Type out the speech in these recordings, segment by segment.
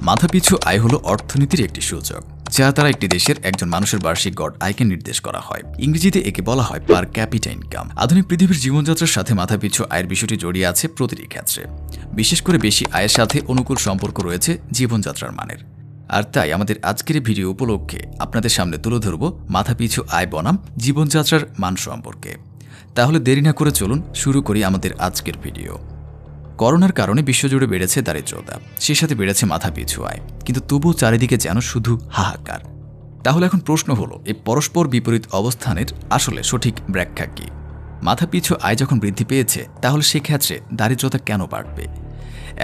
মাথাপিছু আয় হলো অর্থনীতির একটি সূচক, যা দ্বারা একটি দেশের একজন মানুষের বার্ষিক গড় আয়কে নির্দেশ করা হয়। ইংরেজিতে একে বলা হয় পার ক্যাপিটা ইনকাম। আধুনিক পৃথিবীর জীবনযাত্রার সাথে মাথাপিছু আয়ের বিষয়টি জড়িয়ে আছে প্রতিটি ক্ষেত্রে। বিশেষ করে বেশি আয়ের সাথে অনুকূল সম্পর্ক রয়েছে জীবনযাত্রার মানের। আর তাই আমাদের আজকের ভিডিও উপলক্ষে আপনাদের সামনে তুলে ধরব মাথাপিছু আয় বনাম জীবনযাত্রার মান সম্পর্কে। তাহলে দেরি না করে চলুন শুরু করি আমাদের আজকের ভিডিও। করোনার কারণে বিশ্বজুড়ে বেড়েছে দারিদ্রতা, সেই সাথে বেড়েছে মাথাপিছু আয়, কিন্তু তবুও চারিদিকে যেন শুধু হাহাকার। তাহলে এখন প্রশ্ন হলো, এই পরস্পর বিপরীত অবস্থানের আসলে সঠিক ব্যাখ্যা কী? মাথাপিছু আয় যখন বৃদ্ধি পেয়েছে, তাহলে সেক্ষেত্রে দারিদ্রতা কেন বাড়বে?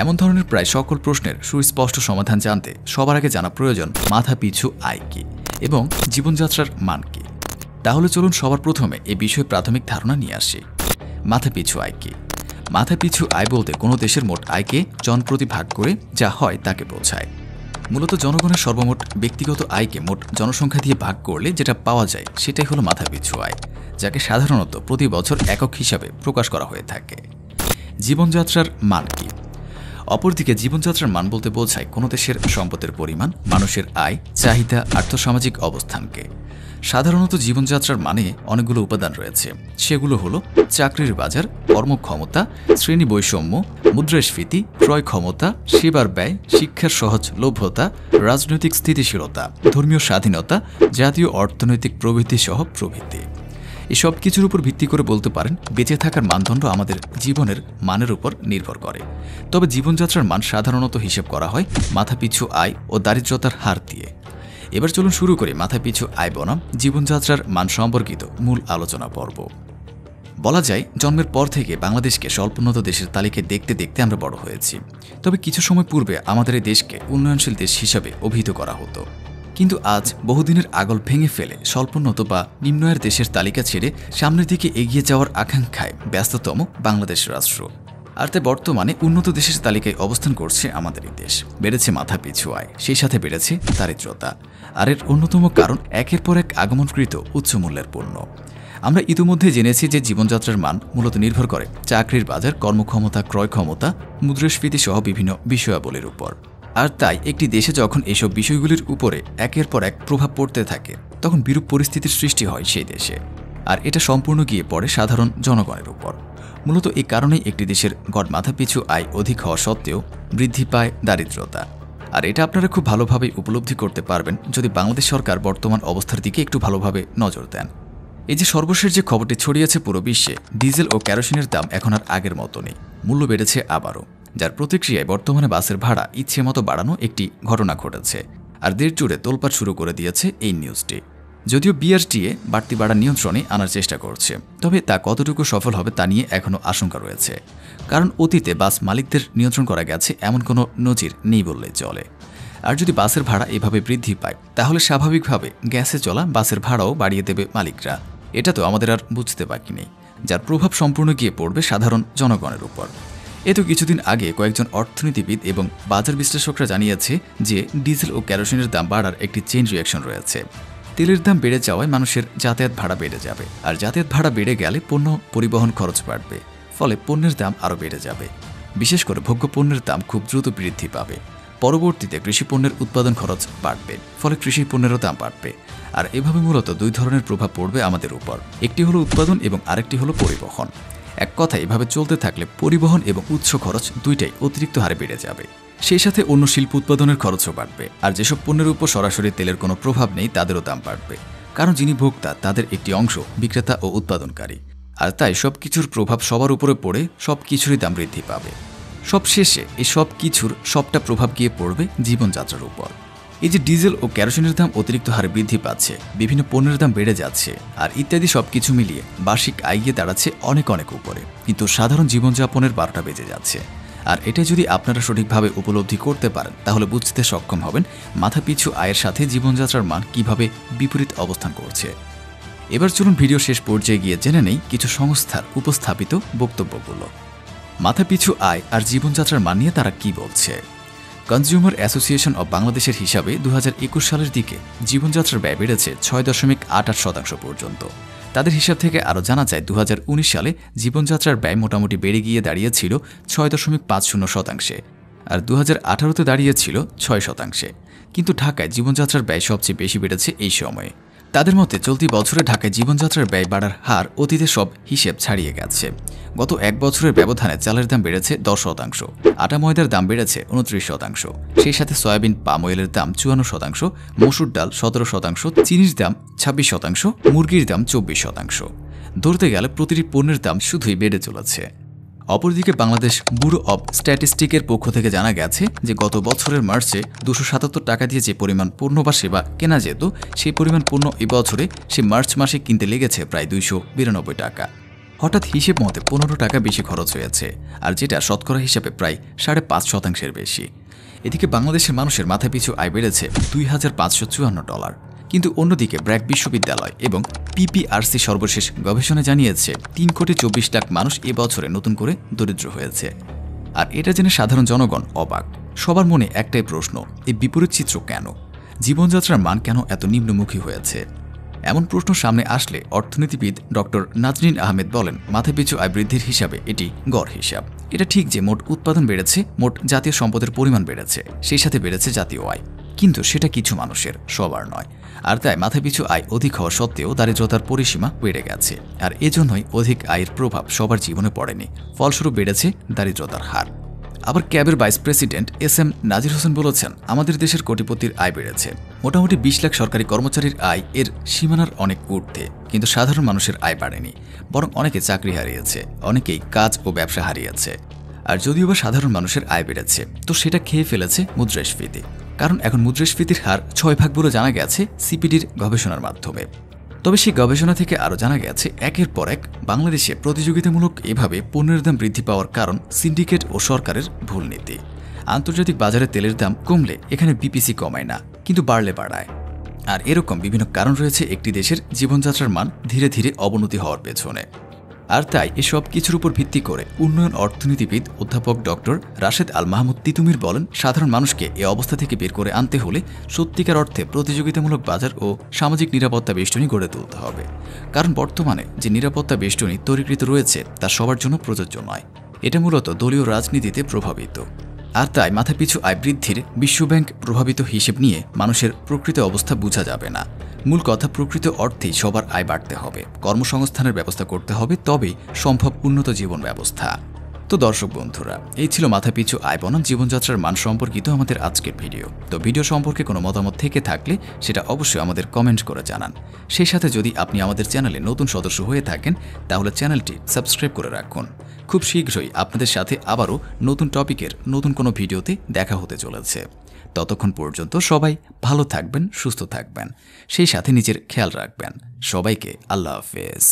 এমন ধরনের প্রায় সকল প্রশ্নের সুস্পষ্ট সমাধান জানতে সবার আগে জানা প্রয়োজন মাথাপিছু আয় কী এবং জীবনযাত্রার মান কী। তাহলে চলুন সবার প্রথমে এ বিষয়ে প্রাথমিক ধারণা নিয়ে আসি। মাথাপিছু আয় কী? মাথাপিছু আয় বলতে কোনো দেশের মোট আয়কে জনপ্রতি ভাগ করে যা হয় তাকে বোঝায়। মূলত জনগণের সর্বমোট ব্যক্তিগত আয়কে মোট জনসংখ্যা দিয়ে ভাগ করলে যেটা পাওয়া যায় সেটাই হলো মাথাপিছু আয়, যাকে সাধারণত প্রতি বছর একক হিসাবে প্রকাশ করা হয়ে থাকে। জীবনযাত্রার মান কী? অপরদিকে জীবনযাত্রার মান বলতে বোঝায় কোনো দেশের সম্পদের পরিমাণ, মানুষের আয়, চাহিদা, আর্থসামাজিক অবস্থানকে। সাধারণত জীবনযাত্রার মানে অনেকগুলো উপাদান রয়েছে। সেগুলো হলো চাকরির বাজার, কর্মক্ষমতা, শ্রেণী বৈষম্য, মুদ্রাস্ফীতি, ক্রয় ক্ষমতা, সেবার ব্যয়, শিক্ষার সহজলভ্যতা, রাজনৈতিক স্থিতিশীলতা, ধর্মীয় স্বাধীনতা, জাতীয় অর্থনৈতিক প্রবৃদ্ধি সহ প্রভৃতি। এসব কিছুর উপর ভিত্তি করে বলতে পারেন বেঁচে থাকার মানদণ্ড আমাদের জীবনের মানের উপর নির্ভর করে। তবে জীবনযাত্রার মান সাধারণত হিসেব করা হয় মাথাপিছু আয় ও দারিদ্রতার হার দিয়ে। এবার চলুন শুরু করি মাথাপিছু আয় বনাম জীবনযাত্রার মান সম্পর্কিত মূল আলোচনা পর্ব। বলা যায়, জন্মের পর থেকে বাংলাদেশকে স্বল্পোন্নত দেশের তালিকায় দেখতে দেখতে আমরা বড় হয়েছি। তবে কিছু সময় পূর্বে আমাদের এই দেশকে উন্নয়নশীল দেশ হিসাবে অভিহিত করা হতো। কিন্তু আজ বহুদিনের আগল ভেঙে ফেলে স্বল্পোন্নত বা নিম্ন আয়ের দেশের তালিকা ছেড়ে সামনের দিকে এগিয়ে যাওয়ার আকাঙ্ক্ষায় ব্যস্ততম বাংলাদেশ রাষ্ট্র। আর তাই বর্তমানে উন্নত দেশের তালিকায় অবস্থান করছে আমাদের এই দেশ। বেড়েছে মাথাপিছু আয়, সেই সাথে বেড়েছে দারিদ্রতা। আর এর অন্যতম কারণ একের পর এক আগমনকৃত উচ্চমূল্যের পণ্য। আমরা ইতিমধ্যে জেনেছি যে জীবনযাত্রার মান মূলত নির্ভর করে চাকরির বাজার, কর্মক্ষমতা, ক্রয় ক্ষমতা, মুদ্রাস্ফীতি সহ বিভিন্ন বিষয়াবলীর উপর। আর তাই একটি দেশে যখন এসব বিষয়গুলির উপরে একের পর এক প্রভাব পড়তে থাকে, তখন বিরূপ পরিস্থিতির সৃষ্টি হয় সেই দেশে। আর এটা সম্পূর্ণ গিয়ে পড়ে সাধারণ জনগণের উপর। মূলত এই কারণেই একটি দেশের গড় মাথাপিছু আয় অধিক হওয়া সত্ত্বেও বৃদ্ধি পায় দারিদ্রতা। আর এটা আপনারা খুব ভালোভাবে উপলব্ধি করতে পারবেন যদি বাংলাদেশ সরকার বর্তমান অবস্থার দিকে একটু ভালোভাবে নজর দেন। এই যে সর্বশেষ যে খবরটি ছড়িয়েছে পুরো বিশ্বে, ডিজেল ও কেরোসিনের দাম এখন আর আগের মতো নেই, মূল্য বেড়েছে আবারও। যার প্রতিক্রিয়ায় বর্তমানে বাসের ভাড়া ইচ্ছে মতো বাড়ানো একটি ঘটনা ঘটেছে। আর দেশ জুড়ে তোলপাড় শুরু করে দিয়েছে এই নিউজটি। যদিও বিআরটিএ বাড়তি ভাড়া নিয়ন্ত্রণে আনার চেষ্টা করছে, তবে তা কতটুকু সফল হবে তা নিয়ে এখনও আশঙ্কা রয়েছে। কারণ অতীতে বাস মালিকদের নিয়ন্ত্রণ করা গেছে এমন কোনো নজির নেই বললেই চলে। আর যদি বাসের ভাড়া এভাবে বৃদ্ধি পায়, তাহলে স্বাভাবিকভাবে গ্যাসে চলা বাসের ভাড়াও বাড়িয়ে দেবে মালিকরা। এটা তো আমাদের আর বুঝতে বাকি নেই, যার প্রভাব সম্পূর্ণ গিয়ে পড়বে সাধারণ জনগণের উপর। এ তো কিছুদিন আগে কয়েকজন অর্থনীতিবিদ এবং বাজার বিশ্লেষকরা জানিয়েছে যে ডিজেল ও কেরোসিনের দাম বাড়ার একটি চেইন রিঅ্যাকশন রয়েছে। তেলের দাম বেড়ে যাওয়ায় মানুষের যাতায়াত ভাড়া বেড়ে যাবে, আর যাতায়াত ভাড়া বেড়ে গেলে পণ্য পরিবহন খরচ বাড়বে, ফলে পণ্যের দাম আরও বেড়ে যাবে। বিশেষ করে ভোগ্য পণ্যের দাম খুব দ্রুত বৃদ্ধি পাবে। পরবর্তীতে কৃষি পণ্যের উৎপাদন খরচ বাড়বে, ফলে কৃষি পণ্যেরও দাম বাড়বে। আর এভাবে মূলত দুই ধরনের প্রভাব পড়বে আমাদের উপর। একটি হলো উৎপাদন এবং আরেকটি হলো পরিবহন। এক কথায় এভাবে চলতে থাকলে পরিবহন এবং উৎস খরচ দুইটাই অতিরিক্ত হারে বেড়ে যাবে। সেই সাথে অন্য শিল্প উৎপাদনের খরচও বাড়বে। আর যেসব পণ্যের উপর সরাসরি তেলের কোনো প্রভাব নেই তাদেরও দাম বাড়বে, কারণ যিনি ভোক্তা তাদের একটি অংশ বিক্রেতা ও উৎপাদনকারী। আর তাই সব কিছুর প্রভাব সবার উপরে পড়ে সব কিছুরই দাম বৃদ্ধি পাবে। সবশেষে এই সব কিছুর সবটা প্রভাব গিয়ে পড়বে জীবনযাত্রার উপর। এই যে ডিজেল ও কেরোসিনের দাম অতিরিক্ত হারে বৃদ্ধি পাচ্ছে, বিভিন্ন পণ্যের দাম বেড়ে যাচ্ছে, আর ইত্যাদি সবকিছু মিলিয়ে বার্ষিক আয় গিয়ে দাঁড়াচ্ছে অনেক অনেক উপরে, কিন্তু সাধারণ জীবনযাপনের 12টা বেজে যাচ্ছে। আর এটা যদি আপনারা সঠিকভাবে উপলব্ধি করতে পারেন, তাহলে বুঝতে সক্ষম হবেন মাথাপিছু আয়ের সাথে জীবনযাত্রার মান কিভাবে বিপরীত অবস্থান করছে। এবার চলুন ভিডিও শেষ পর্যায়ে গিয়ে জেনে নেই কিছু সংস্থার উপস্থাপিত বক্তব্যগুলো। মাথাপিছু আয় আর জীবনযাত্রার মান নিয়ে তারা কি বলছে। কনজিউমার অ্যাসোসিয়েশন অব বাংলাদেশের হিসাবে 2021 সালের দিকে জীবনযাত্রার ব্যয় বেড়েছে 6.88% পর্যন্ত। তাদের হিসাব থেকে আরও জানা যায় 2019 সালে জীবনযাত্রার ব্যয় মোটামুটি বেড়ে গিয়ে দাঁড়িয়েছিল 6.50%। আর 2018-তে দাঁড়িয়েছিল 6%। কিন্তু ঢাকায় জীবনযাত্রার ব্যয় সবচেয়ে বেশি বেড়েছে এই সময়ে। তাদের মতে চলতি বছরে ঢাকায় জীবনযাত্রার ব্যয় বাড়ার হার অতীতের সব হিসেব ছাড়িয়ে গেছে। গত এক বছরের ব্যবধানে চালের দাম বেড়েছে 10%, আটা ময়দার দাম বেড়েছে 29%, সেই সাথে সয়াবিন পাম অয়েলের দাম 54%, মসুর ডাল 17%, চিনির দাম 26%, মুরগির দাম 24%। ধরতে গেলে প্রতিটি পণ্যের দাম শুধুই বেড়ে চলেছে। অপরদিকে বাংলাদেশ ব্যুরো অব স্ট্যাটিস্টিকের পক্ষ থেকে জানা গেছে যে গত বছরের মার্চে 277 টাকা দিয়ে যে পরিমাণ পণ্য বা সেবা কেনা যেত, সেই পরিমাণ পণ্য এবছরে সে মার্চ মাসে কিনতে লেগেছে প্রায় 292 টাকা। হঠাৎ হিসেব মতে 15 টাকা বেশি খরচ হয়েছে, আর যেটা শতকরা হিসাবে প্রায় 5.5% বেশি। এদিকে বাংলাদেশের মানুষের মাথাপিছু আয় বেড়েছে $2,554। কিন্তু অন্যদিকে ব্র্যাক বিশ্ববিদ্যালয় এবং পিপিআরসি সর্বশেষ গবেষণা জানিয়েছে 3,24,00,000 মানুষ এবছরে নতুন করে দরিদ্র হয়েছে। আর এটা জেনে সাধারণ জনগণ অবাক। সবার মনে একটাই প্রশ্ন, এই বিপরীত চিত্র কেন? জীবনযাত্রার মান কেন এত নিম্নমুখী হয়েছে? এমন প্রশ্ন সামনে আসলে অর্থনীতিবিদ ডক্টর নাজনীন আহমেদ বলেন, মাথাপিছু আয় বৃদ্ধির হিসাবে এটি গড় হিসাব। এটা ঠিক যে মোট উৎপাদন বেড়েছে, মোট জাতীয় সম্পদের পরিমাণ বেড়েছে, সেই সাথে বেড়েছে জাতীয় আয়, কিন্তু সেটা কিছু মানুষের, সবার নয়। আর তাই মাথাপিছু আয় অধিক হওয়া সত্ত্বেও দারিদ্রতার পরিসীমা বেড়ে গেছে। আর এজন্যই অধিক আয়ের প্রভাব সবার জীবনে পড়েনি, ফলস্বরূপ বেড়েছে দারিদ্রতার হার। আবার ক্যাবের ভাইস প্রেসিডেন্ট SM নাজির হোসেন বলেছেন, আমাদের দেশের কোটিপতির আয় বেড়েছে। মোটামুটি 20 লাখ সরকারি কর্মচারীর আয় এর সীমানার অনেক ঊর্ধ্বে, কিন্তু সাধারণ মানুষের আয় বাড়েনি, বরং অনেকে চাকরি হারিয়েছে, অনেকেই কাজ ও ব্যবসা হারিয়েছে। আর যদিও বা সাধারণ মানুষের আয় বেড়েছে, তো সেটা খেয়ে ফেলেছে মুদ্রাস্ফীতি। কারণ এখন মুদ্রাস্ফীতির হার 6 ভাগ বলে জানা গেছে সিপিডির গবেষণার মাধ্যমে। তবে সেই গবেষণা থেকে আরও জানা গেছে, একের পর এক বাংলাদেশে প্রতিযোগিতামূলক এভাবে পণ্যের দাম বৃদ্ধি পাওয়ার কারণ সিন্ডিকেট ও সরকারের ভুল নীতি। আন্তর্জাতিক বাজারে তেলের দাম কমলে এখানে বিপিসি কমায় না, কিন্তু বাড়লে বাড়ায়। আর এরকম বিভিন্ন কারণ রয়েছে একটি দেশের জীবনযাত্রার মান ধীরে ধীরে অবনতি হওয়ার পেছনে। আর তাই এসব কিছুর উপর ভিত্তি করে উন্নয়ন অর্থনীতিবিদ অধ্যাপক ডক্টর রাশেদ আল মাহমুদ তিতুমির বলেন, সাধারণ মানুষকে এ অবস্থা থেকে বের করে আনতে হলে সত্যিকার অর্থে প্রতিযোগিতামূলক বাজার ও সামাজিক নিরাপত্তা বেষ্টনী গড়ে তুলতে হবে। কারণ বর্তমানে যে নিরাপত্তা বেষ্টনী তৈরিকৃত রয়েছে তা সবার জন্য প্রযোজ্য নয়, এটা মূলত দলীয় রাজনীতিতে প্রভাবিত। আর তাই মাথাপিছু আয় বৃদ্ধির বিশ্বব্যাংক প্রভাবিত হিসেব নিয়ে মানুষের প্রকৃত অবস্থা বোঝা যাবে না। মূল কথা, প্রকৃত অর্থেই সবার আয় বাড়তে হবে, কর্মসংস্থানের ব্যবস্থা করতে হবে, তবেই সম্ভব উন্নত জীবন ব্যবস্থা। তো দর্শক বন্ধুরা, এই ছিল মাথাপিছু আয় বনাম জীবনযাত্রার মান সম্পর্কিত আমাদের আজকের ভিডিও। তো ভিডিও সম্পর্কে কোনো মতামত থেকে থাকলে সেটা অবশ্যই আমাদের কমেন্ট করে জানান। সেই সাথে যদি আপনি আমাদের চ্যানেলে নতুন সদস্য হয়ে থাকেন, তাহলে চ্যানেলটি সাবস্ক্রাইব করে রাখুন। খুব শীঘ্রই আপনাদের সাথে আবারও নতুন টপিকের নতুন কোনো ভিডিওতে দেখা হতে চলেছে। ততক্ষণ পর্যন্ত সবাই ভালো থাকবেন, সুস্থ থাকবেন, সেই সাথে নিজের খেয়াল রাখবেন। সবাইকে আল্লাহ হাফেজ।